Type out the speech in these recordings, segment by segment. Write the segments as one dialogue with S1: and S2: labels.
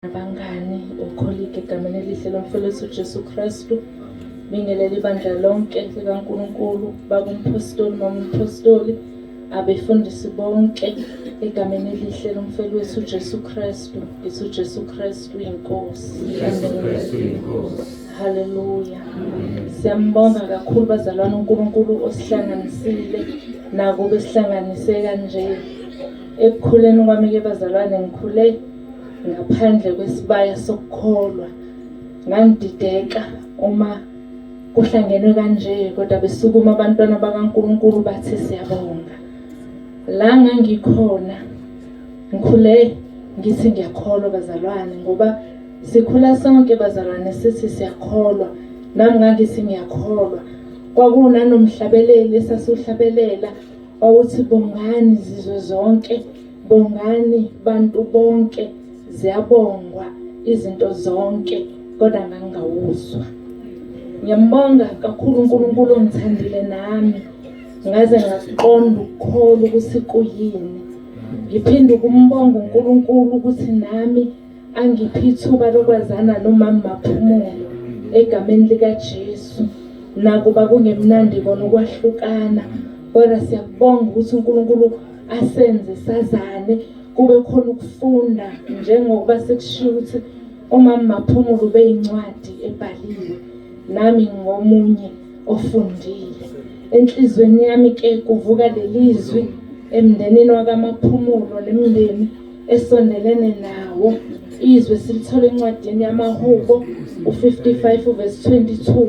S1: Abangani, ukholike egameni elihle lomfelethi uJesu Kristu. Bingelela ibandla lonke likaNkulunkulu, bakumpostoli, mamumpostoli, abefundisi bonke egameni elihle lomfelethi uJesu Kristu. Ngithi uJesu Kristu inkosi. Haleluya. Siyambonga kakhulu bazalwane uNkulunkulu osihlanganisile nako besihlanganise kanje. Ekukhuleni kwami-ke bazalwane ngikhule ngaphandle kwesibaya sokukholwa. Ngangidideka uma kuhlangenwe kanje, kodwa besukuma abantwana bakaNkulunkulu bathi siyabonga. La ngangikhona ngikhule ngithi ngiyakholwa bazalwane, ngoba sikhula sonke bazalwane sithi siyakholwa. Nami ngangithi ngiyakholwa. Kwakunanomhlabeleli esasiwuhlabelela wawuthi bongani izizwe zonke, bongani bantu bonke, ziyabongwa izinto zonke, kodwa ngangawuzwa. Ngiyambonga kakhulu uNkulunkulu ongithandile nami, ngaze ngaqonda ukukholwa ukuthi kuyini. Ngiphinde ukumbonga uNkulunkulu ukuthi nami angiphe ithuba lokwazana nomama Maphumulo egameni likaJesu. Nakuba kungemnandi kona ukwahlukana, kodwa siyakubonga ukuthi uNkulunkulu asenze sazane, kube khona ukufunda, njengoba sekushiwo ukuthi umama Maphumulo beyincwadi ebhaliwe, nami ngomunye ofundile. Enhlizweni yami-ke kuvuka lelizwi emndenini wakaMaphumulo nemindeni esondelene nawo. Izwi silithola encwadini yamaHubo u-55 verse 22,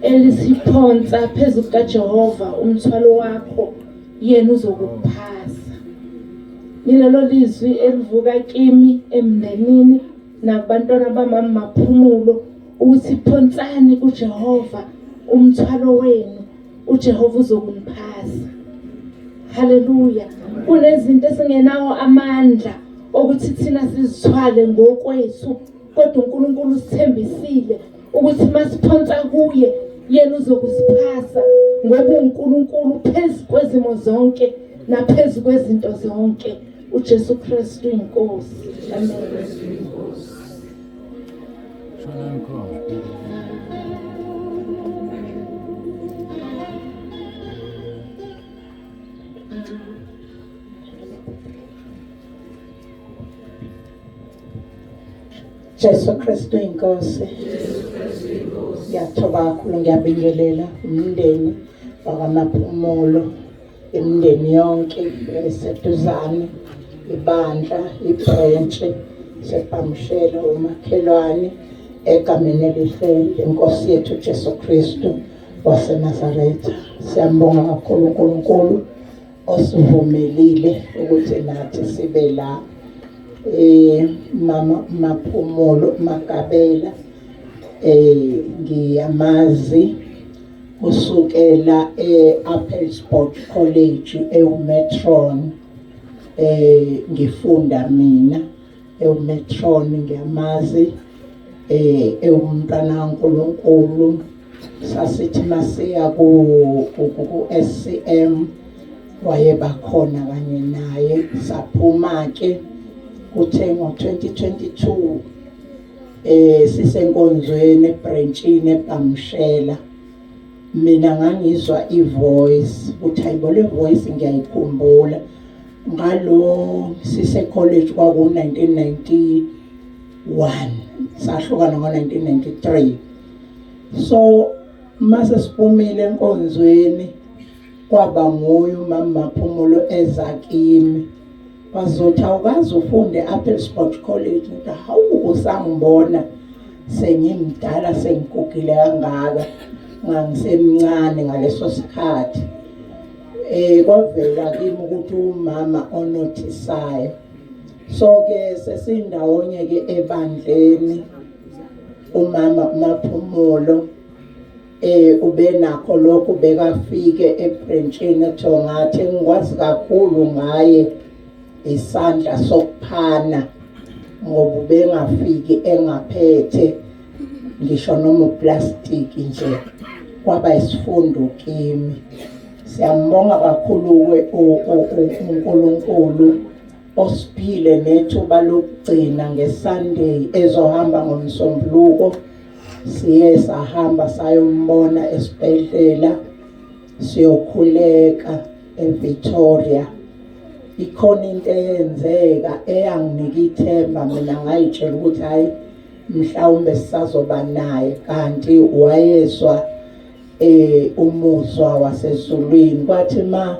S1: elisiphonsa phezu kukaJehova umthwalo wakho, yena uzokuphasa. Yilelo lizwi elivuka kimi emndenini nakubantwana bamama Maphumulo ukuthi phonsani kuJehova umthwalo wenu, uJehova uzokuniphasa. Haleluya. Kunezinto esingenawo amandla ukuthi thina sizithwale ngokwethu, kodwa uNkulunkulu usithembisile ukuthi masiphonsa kuye yena uzokusiphasa, ngoba uNkulunkulu phezu kwezimo zonke naphezu kwezinto zonke. uJesu Kristu inkosi. Amen.
S2: Jesu Kristu inkosi. Ngiyathoba kakhulu, ngiyabingelela umndeni wakaMaphumulo, imindeni yonke eseduzane, ibandla, ibranch sePhamshelo, umakhelwane, egameni elihle lenkosi yethu Jesu Kristu waseNazaretha. Siyambonga kakhulu uNkulunkulu osivumelile ukuthi nathi sibe la. Mama Maphumulo Magabela ngiyamazi kusukela eAppelsport College eUmetron. Ngifunda mina eUmetron, ngiyamazi ewumntwana kaNkulunkulu. Sasithi masiya ku SCM wayebakhona kanye naye. Saphuma ke kuthe ngo-2022 sisenkonzweni ebranchini ePhamshela. Mina ngangizwa ivoice ukuthi hayibo, le voice ngiyayikhumbula. Ngalo sise-college kwaku-1991, sahlukana ngo-1993. So mase siphumile enkonzweni, kwaba nguye umama Maphumulo eza kimi wazothi awukazi ufunde eAppelsport College. Ngithi hawu, usangibona sengimdala sengigugile kangaka, ngangisemncane ngaleso sikhathi. Kwavela kimi ukuthi umama onothisayo. So-ke sesindawonye-ke ebandleni. Umama Maphumulo ubenakho lokhu, bekafike ebranchini ethiwa ngathi ngikwazi kakhulu ngaye isandla sokuphana, ngoba ubengafiki engaphethe ngisho noma uplastiki nje. Kwaba isifundo kimi. Siyambonga kakhulu uNkulunkulu osiphile nethuba lokugcina ngeSunday ezohamba ngomsombuluko siye sahamba sayombona esibhedlela siyokhuleka eVictoria. Ikhona into eyenzeka eyanginika ithemba, mina ngayitshela ukuthi hayi mhlawumbe sisazoba naye, kanti wayezwa umuzwa wasezulwini. Kwathi ma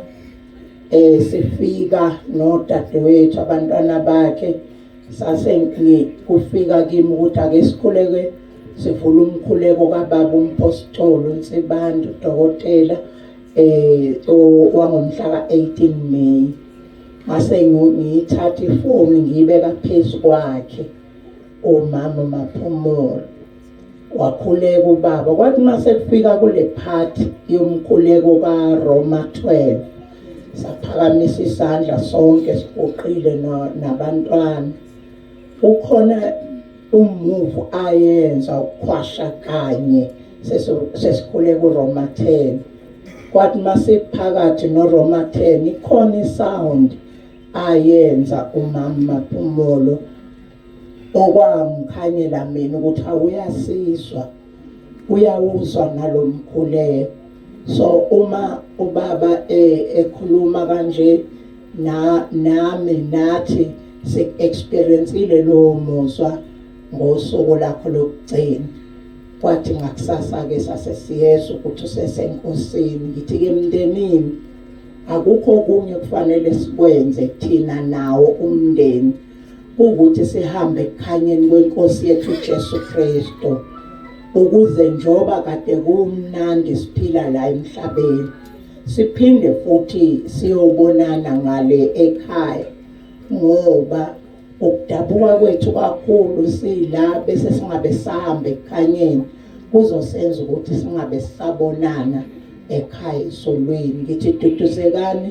S2: sifika nodadewethu abantwana bakhe kufika kimi ukuthi ake sikhuleke, sivula umkhuleko kababa umpostoli uNsibanda udokotela wangomhla ka-18 May. Mase ngiyithatha ifoni ngiyibeka phezu kwakhe umama Maphumulo, wakhuleka ubaba. Kwathi mase kufika kule part yomkhuleko kaRoma 12 saphakamisa isandla sonke sigoqile nabantwana. Ukhona umuvu ayenza ukukhwasha kanye sesikhuleka uRoma 10. Kwathi mase phakathi noRoma 10 ikhona isound ayenza umama Maphumulo okwamkhanyela mina ukuthi awuyasizwa, uyawuzwa nalomkhuleko. So uma ubaba ekhuluma kanje nami nathi se-experienceile lowo muzwa ngosuku lakho lokugcina. Kwathi ngakusasa-ke sasesiyeza ukuthi usesenkosini. Ngithi-ke mndenini, akukho okunye kufanele sikwenze thina nawo umndeni ukuthi sihambe ekukhanyeni kwenkosi yethu uJesu Kristu, ukuze njoba kade kumnandi siphila la emhlabeni siphinde futhi siyobonana ngale ekhaya. Ngoba ukudabuka kwethu kakhulu sila bese singabe sahamba ekukhanyeni kuzosenza ukuthi singabe sisabonana ekhaya esolweni. Ngithi duduzekani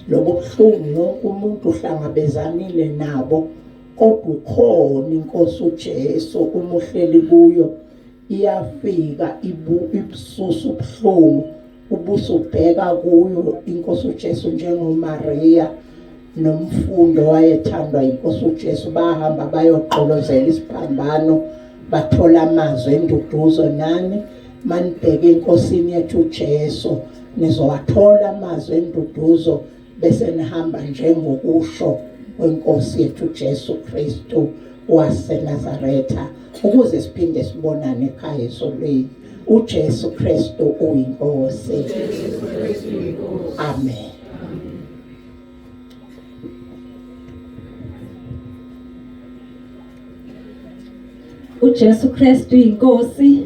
S2: lobo buhlungu wonke umuntu uhlangabezanile nabo, kodwa ukhona inkosi uJesu umuhleli kuyo, iyafika ibususa ubuhlungu ubusubheka kuyo inkosi uJesu. NjengoMaria nomfundo wayethandwa inkosi uJesu bahamba bayoqolozela isiphambano, bathola amazwi enduduzo. Nani manibheke inkosini yethu uJesu nizowathola amazwi enduduzo bese nihamba njengokusho kwenkosi yethu uJesu Kristu waseNazaretha, ukuze siphinde sibonane ekhaya esolweni. uJesu Kristu uyinkosi. Amen.
S3: uJesu Kristu inkosi.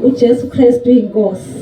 S3: uJesu Kristu inkosi.